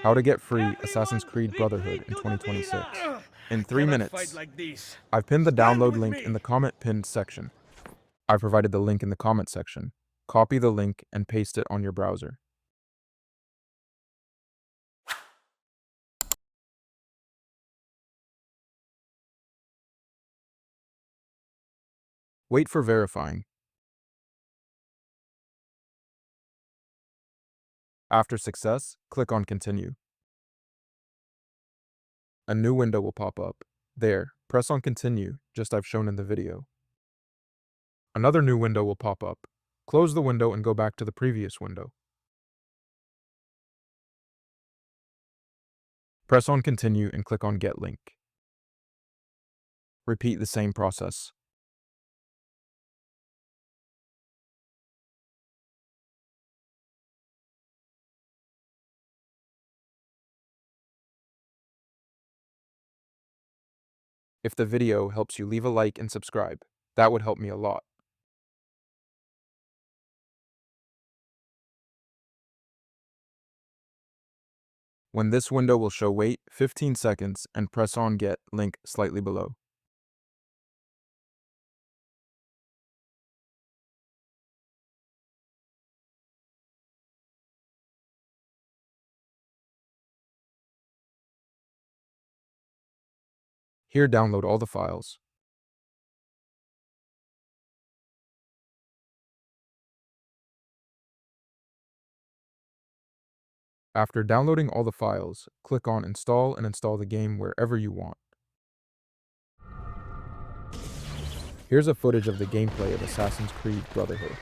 How to get free Assassin's Creed Brotherhood in 2026. In 3 minutes. I've pinned the download link in the comment pinned section. I've provided the link in the comment section. Copy the link and paste it on your browser. Wait for verifying. After success, click on Continue. A new window will pop up. There, press on Continue, just I've shown in the video. Another new window will pop up. Close the window and go back to the previous window. Press on Continue and click on Get Link. Repeat the same process. If the video helps you, leave a like and subscribe. That would help me a lot. When this window will show, wait 15 seconds and press on Get Link slightly below. Here, download all the files. After downloading all the files, click on Install and install the game wherever you want. Here's a footage of the gameplay of Assassin's Creed Brotherhood.